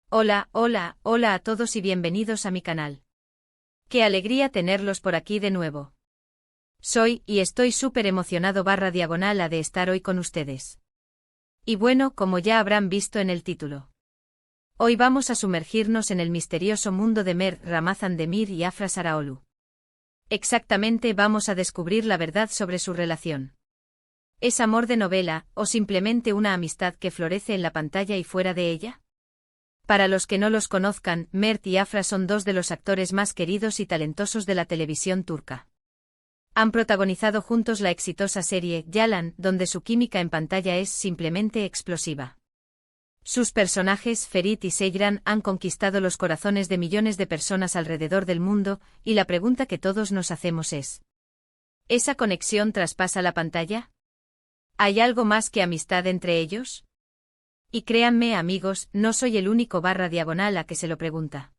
Hola, hola, hola a todos y bienvenidos a mi canal. Qué alegría tenerlos por aquí de nuevo. Soy, y estoy súper emocionado /diagonal de estar hoy con ustedes. Y bueno, como ya habrán visto en el título. Hoy vamos a sumergirnos en el misterioso mundo de Mert Ramazan Demir y Afra Saraoglu. Exactamente vamos a descubrir la verdad sobre su relación. ¿Es amor de novela, o simplemente una amistad que florece en la pantalla y fuera de ella? Para los que no los conozcan, Mert y Afra son dos de los actores más queridos y talentosos de la televisión turca. Han protagonizado juntos la exitosa serie Yalan, donde su química en pantalla es simplemente explosiva. Sus personajes, Ferit y Seyran, han conquistado los corazones de millones de personas alrededor del mundo, y la pregunta que todos nos hacemos es: ¿esa conexión traspasa la pantalla? ¿Hay algo más que amistad entre ellos? Y créanme, amigos, no soy el único /diagonal a que se lo pregunta.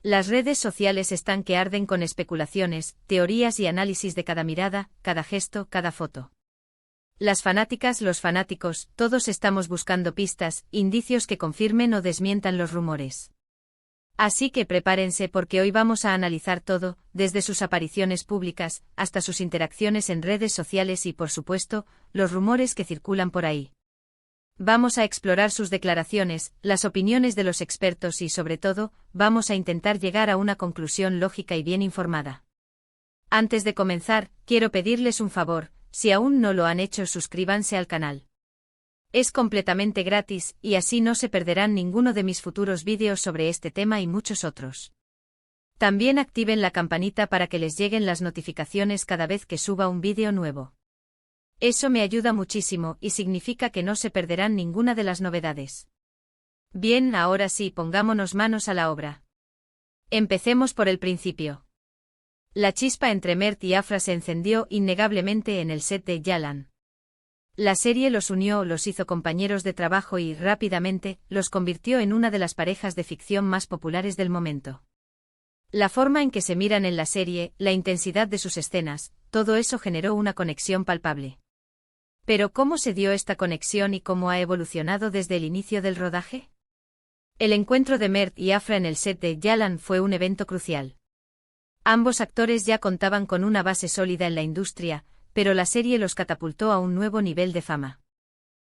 Las redes sociales están que arden con especulaciones, teorías y análisis de cada mirada, cada gesto, cada foto. Las fanáticas, los fanáticos, todos estamos buscando pistas, indicios que confirmen o desmientan los rumores. Así que prepárense porque hoy vamos a analizar todo, desde sus apariciones públicas, hasta sus interacciones en redes sociales y, por supuesto, los rumores que circulan por ahí. Vamos a explorar sus declaraciones, las opiniones de los expertos y, sobre todo, vamos a intentar llegar a una conclusión lógica y bien informada. Antes de comenzar, quiero pedirles un favor: si aún no lo han hecho, suscríbanse al canal. Es completamente gratis, y así no se perderán ninguno de mis futuros vídeos sobre este tema y muchos otros. También activen la campanita para que les lleguen las notificaciones cada vez que suba un vídeo nuevo. Eso me ayuda muchísimo y significa que no se perderán ninguna de las novedades. Bien, ahora sí, pongámonos manos a la obra. Empecemos por el principio. La chispa entre Mert y Afra se encendió innegablemente en el set de Yalan. La serie los unió, los hizo compañeros de trabajo y, rápidamente, los convirtió en una de las parejas de ficción más populares del momento. La forma en que se miran en la serie, la intensidad de sus escenas, todo eso generó una conexión palpable. Pero ¿cómo se dio esta conexión y cómo ha evolucionado desde el inicio del rodaje? El encuentro de Mert y Afra en el set de Yalan fue un evento crucial. Ambos actores ya contaban con una base sólida en la industria, pero la serie los catapultó a un nuevo nivel de fama.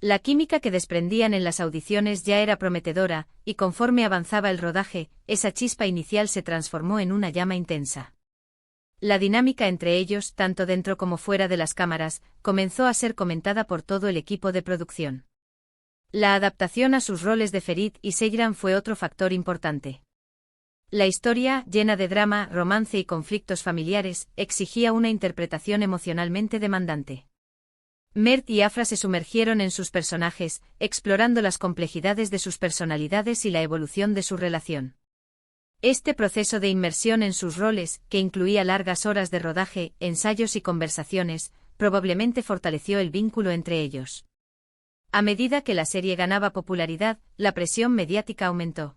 La química que desprendían en las audiciones ya era prometedora, y conforme avanzaba el rodaje, esa chispa inicial se transformó en una llama intensa. La dinámica entre ellos, tanto dentro como fuera de las cámaras, comenzó a ser comentada por todo el equipo de producción. La adaptación a sus roles de Ferit y Seyran fue otro factor importante. La historia, llena de drama, romance y conflictos familiares, exigía una interpretación emocionalmente demandante. Mert y Afra se sumergieron en sus personajes, explorando las complejidades de sus personalidades y la evolución de su relación. Este proceso de inmersión en sus roles, que incluía largas horas de rodaje, ensayos y conversaciones, probablemente fortaleció el vínculo entre ellos. A medida que la serie ganaba popularidad, la presión mediática aumentó.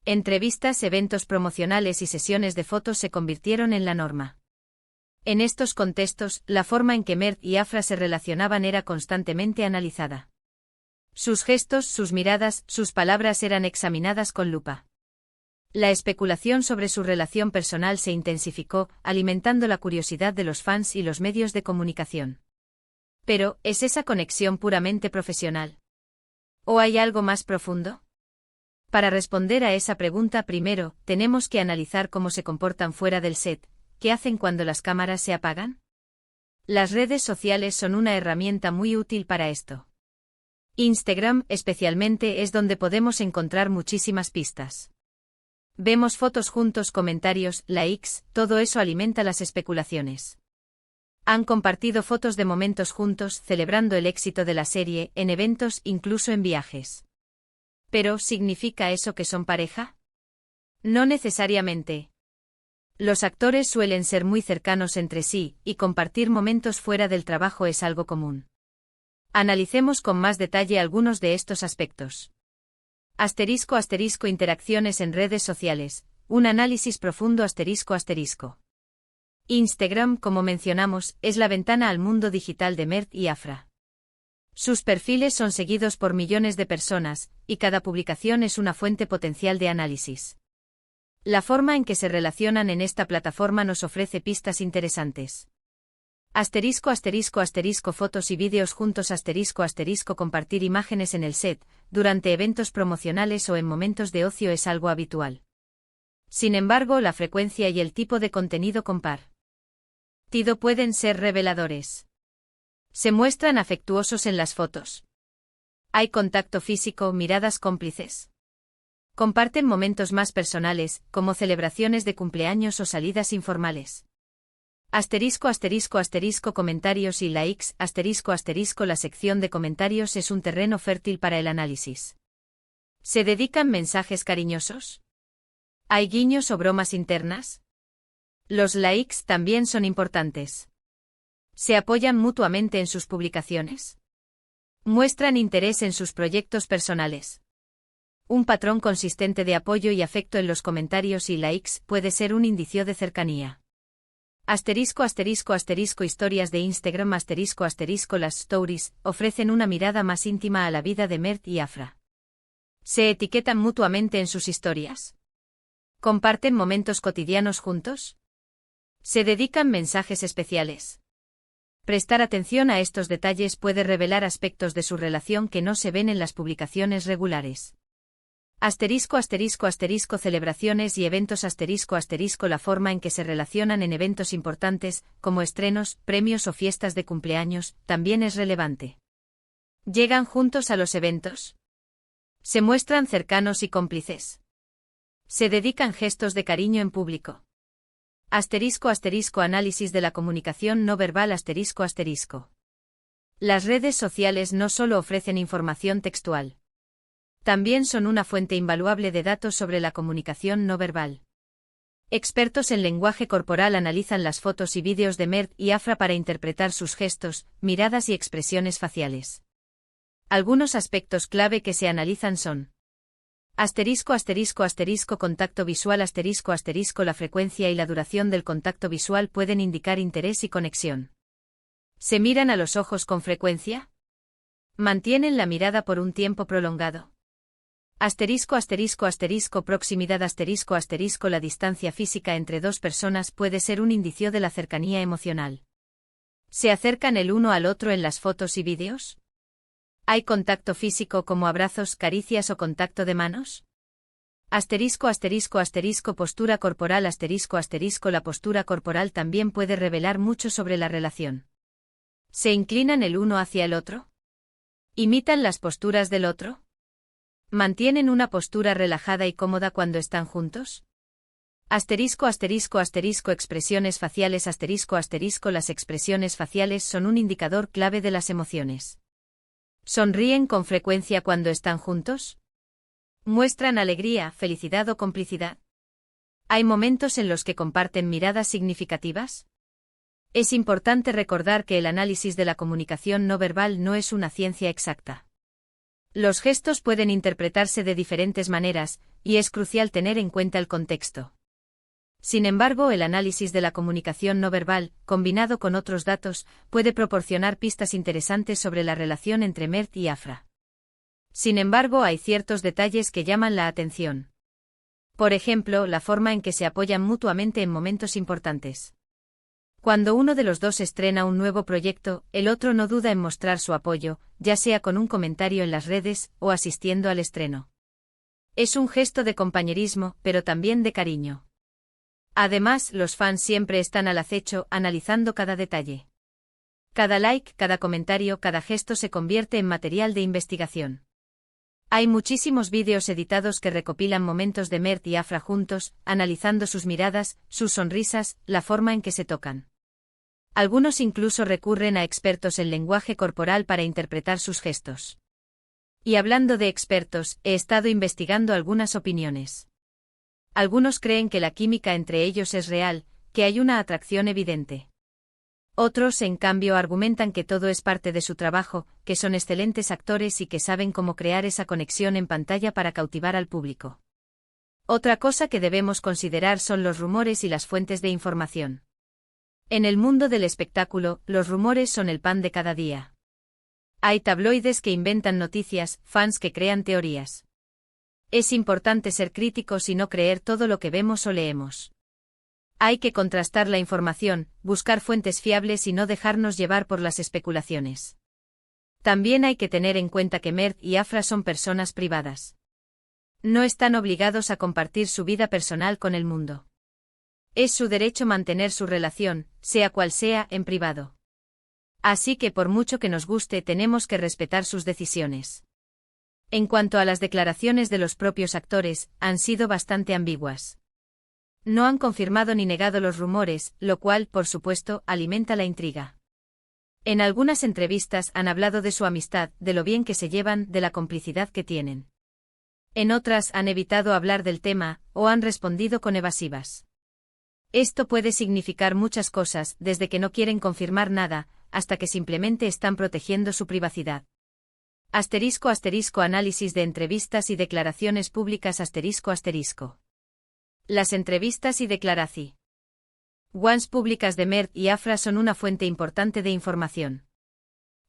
Entrevistas, eventos promocionales y sesiones de fotos se convirtieron en la norma. En estos contextos, la forma en que Mert y Afra se relacionaban era constantemente analizada. Sus gestos, sus miradas, sus palabras eran examinadas con lupa. La especulación sobre su relación personal se intensificó, alimentando la curiosidad de los fans y los medios de comunicación. Pero, ¿es esa conexión puramente profesional? ¿O hay algo más profundo? Para responder a esa pregunta, primero, tenemos que analizar cómo se comportan fuera del set. ¿Qué hacen cuando las cámaras se apagan? Las redes sociales son una herramienta muy útil para esto. Instagram, especialmente, es donde podemos encontrar muchísimas pistas. Vemos fotos juntos, comentarios, likes, todo eso alimenta las especulaciones. Han compartido fotos de momentos juntos, celebrando el éxito de la serie, en eventos, incluso en viajes. ¿Pero significa eso que son pareja? No necesariamente. Los actores suelen ser muy cercanos entre sí, y compartir momentos fuera del trabajo es algo común. Analicemos con más detalle algunos de estos aspectos. *** Interacciones en redes sociales. Un análisis profundo ***. Instagram, como mencionamos, es la ventana al mundo digital de Mert y Afra. Sus perfiles son seguidos por millones de personas, y cada publicación es una fuente potencial de análisis. La forma en que se relacionan en esta plataforma nos ofrece pistas interesantes. Asterisco asterisco asterisco fotos y vídeos juntos asterisco asterisco compartir imágenes en el set, durante eventos promocionales o en momentos de ocio es algo habitual. Sin embargo, la frecuencia y el tipo de contenido compartido pueden ser reveladores. Se muestran afectuosos en las fotos. Hay contacto físico, miradas cómplices. Comparten momentos más personales, como celebraciones de cumpleaños o salidas informales. Asterisco asterisco asterisco comentarios y likes asterisco asterisco la sección de comentarios es un terreno fértil para el análisis. ¿Se dedican mensajes cariñosos? ¿Hay guiños o bromas internas? Los likes también son importantes. ¿Se apoyan mutuamente en sus publicaciones? ¿Muestran interés en sus proyectos personales? Un patrón consistente de apoyo y afecto en los comentarios y likes puede ser un indicio de cercanía. Asterisco asterisco asterisco historias de Instagram asterisco asterisco las stories ofrecen una mirada más íntima a la vida de Mert y Afra. ¿Se etiquetan mutuamente en sus historias? ¿Comparten momentos cotidianos juntos? ¿Se dedican mensajes especiales? Prestar atención a estos detalles puede revelar aspectos de su relación que no se ven en las publicaciones regulares. Asterisco asterisco asterisco celebraciones y eventos asterisco asterisco la forma en que se relacionan en eventos importantes, como estrenos, premios o fiestas de cumpleaños, también es relevante. ¿Llegan juntos a los eventos? ¿Se muestran cercanos y cómplices? ¿Se dedican gestos de cariño en público? Asterisco asterisco análisis de la comunicación no verbal asterisco asterisco. Las redes sociales no solo ofrecen información textual. También son una fuente invaluable de datos sobre la comunicación no verbal. Expertos en lenguaje corporal analizan las fotos y vídeos de Mert y Afra para interpretar sus gestos, miradas y expresiones faciales. Algunos aspectos clave que se analizan son: asterisco asterisco asterisco contacto visual asterisco asterisco la frecuencia y la duración del contacto visual pueden indicar interés y conexión. ¿Se miran a los ojos con frecuencia? ¿Mantienen la mirada por un tiempo prolongado? Asterisco asterisco asterisco proximidad asterisco asterisco la distancia física entre dos personas puede ser un indicio de la cercanía emocional. ¿Se acercan el uno al otro en las fotos y vídeos? ¿Hay contacto físico como abrazos, caricias o contacto de manos? Asterisco asterisco asterisco postura corporal asterisco asterisco la postura corporal también puede revelar mucho sobre la relación. ¿Se inclinan el uno hacia el otro? ¿Imitan las posturas del otro? ¿Mantienen una postura relajada y cómoda cuando están juntos? Asterisco asterisco asterisco expresiones faciales asterisco asterisco las expresiones faciales son un indicador clave de las emociones. ¿Sonríen con frecuencia cuando están juntos? ¿Muestran alegría, felicidad o complicidad? ¿Hay momentos en los que comparten miradas significativas? Es importante recordar que el análisis de la comunicación no verbal no es una ciencia exacta. Los gestos pueden interpretarse de diferentes maneras, y es crucial tener en cuenta el contexto. Sin embargo, el análisis de la comunicación no verbal, combinado con otros datos, puede proporcionar pistas interesantes sobre la relación entre Mert y Afra. Sin embargo, hay ciertos detalles que llaman la atención. Por ejemplo, la forma en que se apoyan mutuamente en momentos importantes. Cuando uno de los dos estrena un nuevo proyecto, el otro no duda en mostrar su apoyo, ya sea con un comentario en las redes o asistiendo al estreno. Es un gesto de compañerismo, pero también de cariño. Además, los fans siempre están al acecho, analizando cada detalle. Cada like, cada comentario, cada gesto se convierte en material de investigación. Hay muchísimos vídeos editados que recopilan momentos de Mert y Afra juntos, analizando sus miradas, sus sonrisas, la forma en que se tocan. Algunos incluso recurren a expertos en lenguaje corporal para interpretar sus gestos. Y hablando de expertos, he estado investigando algunas opiniones. Algunos creen que la química entre ellos es real, que hay una atracción evidente. Otros, en cambio, argumentan que todo es parte de su trabajo, que son excelentes actores y que saben cómo crear esa conexión en pantalla para cautivar al público. Otra cosa que debemos considerar son los rumores y las fuentes de información. En el mundo del espectáculo, los rumores son el pan de cada día. Hay tabloides que inventan noticias, fans que crean teorías. Es importante ser críticos y no creer todo lo que vemos o leemos. Hay que contrastar la información, buscar fuentes fiables y no dejarnos llevar por las especulaciones. También hay que tener en cuenta que Mert y Afra son personas privadas. No están obligados a compartir su vida personal con el mundo. Es su derecho mantener su relación, sea cual sea, en privado. Así que por mucho que nos guste tenemos que respetar sus decisiones. En cuanto a las declaraciones de los propios actores, han sido bastante ambiguas. No han confirmado ni negado los rumores, lo cual, por supuesto, alimenta la intriga. En algunas entrevistas han hablado de su amistad, de lo bien que se llevan, de la complicidad que tienen. En otras han evitado hablar del tema, o han respondido con evasivas. Esto puede significar muchas cosas, desde que no quieren confirmar nada, hasta que simplemente están protegiendo su privacidad. *** Análisis de entrevistas y declaraciones públicas ***. Las entrevistas y declaraciones públicas de Mert y Afra son una fuente importante de información.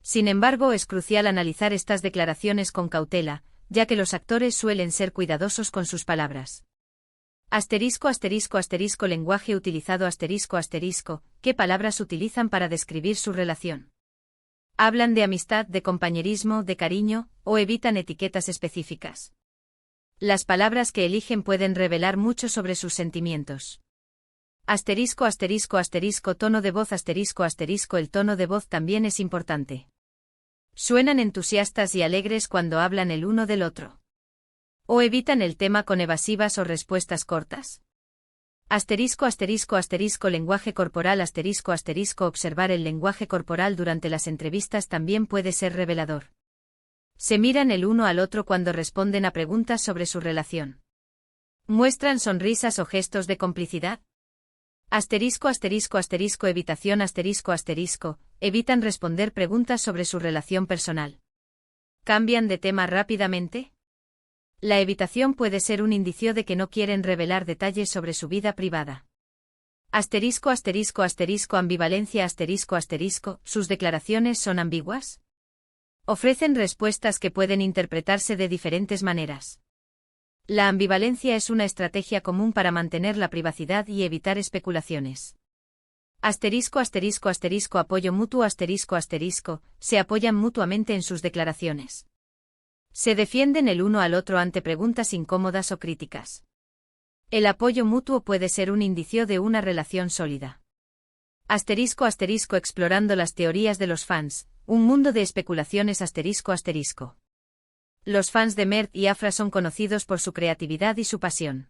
Sin embargo, es crucial analizar estas declaraciones con cautela, ya que los actores suelen ser cuidadosos con sus palabras. Lenguaje utilizado ¿Qué palabras utilizan para describir su relación? ¿Hablan de amistad, de compañerismo, de cariño, o evitan etiquetas específicas? Las palabras que eligen pueden revelar mucho sobre sus sentimientos. Tono de voz El tono de voz también es importante. ¿Suenan entusiastas y alegres cuando hablan el uno del otro? ¿O evitan el tema con evasivas o respuestas cortas? Lenguaje corporal Observar el lenguaje corporal durante las entrevistas también puede ser revelador. ¿Se miran el uno al otro cuando responden a preguntas sobre su relación? ¿Muestran sonrisas o gestos de complicidad? Evitación Evitan responder preguntas sobre su relación personal. ¿Cambian de tema rápidamente? La evitación puede ser un indicio de que no quieren revelar detalles sobre su vida privada. Ambivalencia ¿Sus declaraciones son ambiguas? Ofrecen respuestas que pueden interpretarse de diferentes maneras. La ambivalencia es una estrategia común para mantener la privacidad y evitar especulaciones. Apoyo mutuo Se apoyan mutuamente en sus declaraciones. Se defienden el uno al otro ante preguntas incómodas o críticas. El apoyo mutuo puede ser un indicio de una relación sólida. Explorando las teorías de los fans, un mundo de especulaciones Los fans de Mert y Afra son conocidos por su creatividad y su pasión.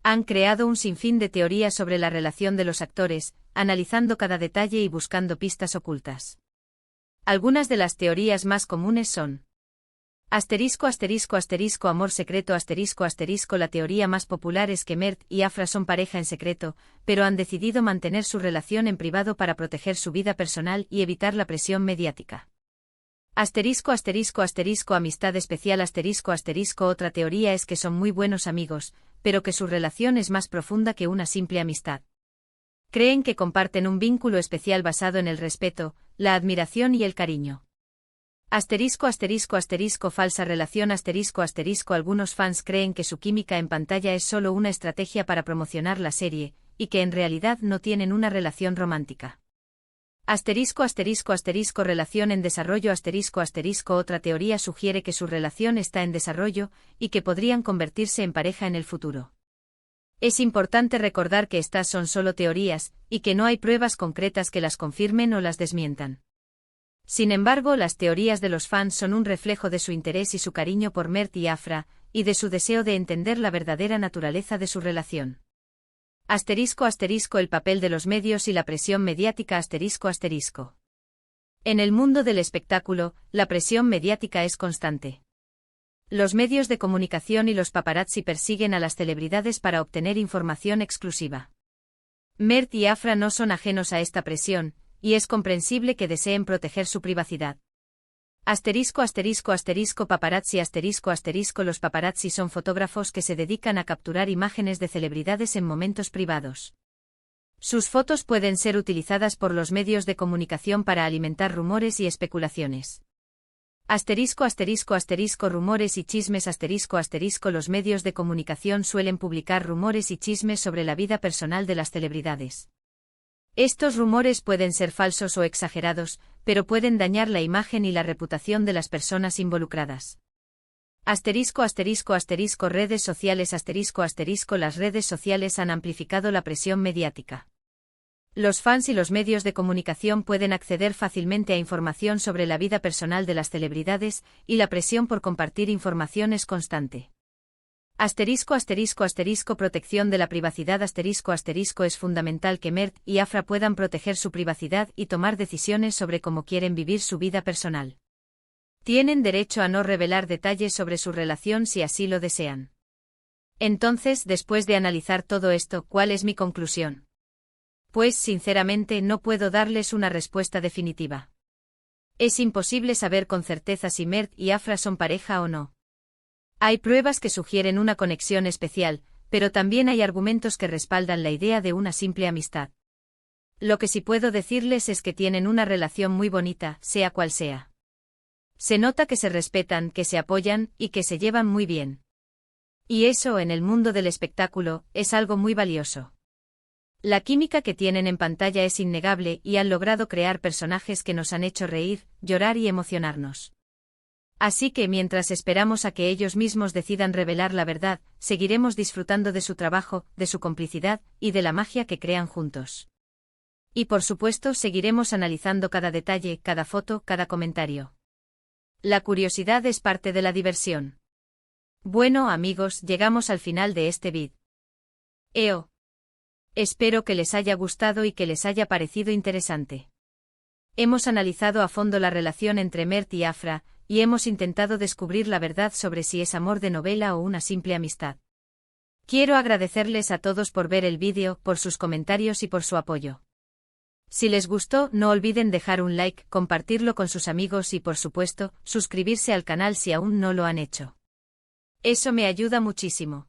Han creado un sinfín de teorías sobre la relación de los actores, analizando cada detalle y buscando pistas ocultas. Algunas de las teorías más comunes son: amor secreto La teoría más popular es que Mert y Afra son pareja en secreto, pero han decidido mantener su relación en privado para proteger su vida personal y evitar la presión mediática. Amistad especial Otra teoría es que son muy buenos amigos, pero que su relación es más profunda que una simple amistad. Creen que comparten un vínculo especial basado en el respeto, la admiración y el cariño. Falsa relación Algunos fans creen que su química en pantalla es solo una estrategia para promocionar la serie, y que en realidad no tienen una relación romántica. Relación en desarrollo Otra teoría sugiere que su relación está en desarrollo, y que podrían convertirse en pareja en el futuro. Es importante recordar que estas son solo teorías, y que no hay pruebas concretas que las confirmen o las desmientan. Sin embargo, las teorías de los fans son un reflejo de su interés y su cariño por Mert y Afra, y de su deseo de entender la verdadera naturaleza de su relación. El papel de los medios y la presión mediática En el mundo del espectáculo, la presión mediática es constante. Los medios de comunicación y los paparazzi persiguen a las celebridades para obtener información exclusiva. Mert y Afra no son ajenos a esta presión, y es comprensible que deseen proteger su privacidad. Paparazzi Los paparazzi son fotógrafos que se dedican a capturar imágenes de celebridades en momentos privados. Sus fotos pueden ser utilizadas por los medios de comunicación para alimentar rumores y especulaciones. Asterisco asterisco asterisco rumores y chismes asterisco asterisco los medios de comunicación suelen publicar rumores y chismes sobre la vida personal de las celebridades. Estos rumores pueden ser falsos o exagerados, pero pueden dañar la imagen y la reputación de las personas involucradas. Asterisco asterisco asterisco redes sociales asterisco asterisco las redes sociales han amplificado la presión mediática. Los fans y los medios de comunicación pueden acceder fácilmente a información sobre la vida personal de las celebridades, y la presión por compartir información es constante. Asterisco asterisco asterisco protección de la privacidad asterisco asterisco es fundamental que Mert y Afra puedan proteger su privacidad y tomar decisiones sobre cómo quieren vivir su vida personal. Tienen derecho a no revelar detalles sobre su relación si así lo desean. Entonces, después de analizar todo esto, ¿cuál es mi conclusión? Pues sinceramente no puedo darles una respuesta definitiva. Es imposible saber con certeza si Mert y Afra son pareja o no. Hay pruebas que sugieren una conexión especial, pero también hay argumentos que respaldan la idea de una simple amistad. Lo que sí puedo decirles es que tienen una relación muy bonita, sea cual sea. Se nota que se respetan, que se apoyan y que se llevan muy bien. Y eso, en el mundo del espectáculo, es algo muy valioso. La química que tienen en pantalla es innegable y han logrado crear personajes que nos han hecho reír, llorar y emocionarnos. Así que mientras esperamos a que ellos mismos decidan revelar la verdad, seguiremos disfrutando de su trabajo, de su complicidad y de la magia que crean juntos. Y por supuesto seguiremos analizando cada detalle, cada foto, cada comentario. La curiosidad es parte de la diversión. Bueno amigos, llegamos al final de este vídeo. Espero que les haya gustado y que les haya parecido interesante. Hemos analizado a fondo la relación entre Mert y Afra, y hemos intentado descubrir la verdad sobre si es amor de novela o una simple amistad. Quiero agradecerles a todos por ver el vídeo, por sus comentarios y por su apoyo. Si les gustó, no olviden dejar un like, compartirlo con sus amigos y por supuesto, suscribirse al canal si aún no lo han hecho. Eso me ayuda muchísimo.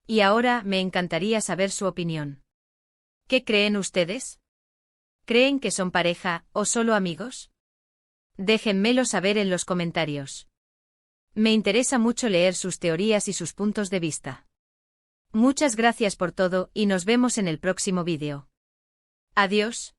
Y ahora, me encantaría saber su opinión. ¿Qué creen ustedes? ¿Creen que son pareja, o solo amigos? Déjenmelo saber en los comentarios. Me interesa mucho leer sus teorías y sus puntos de vista. Muchas gracias por todo y nos vemos en el próximo vídeo. Adiós.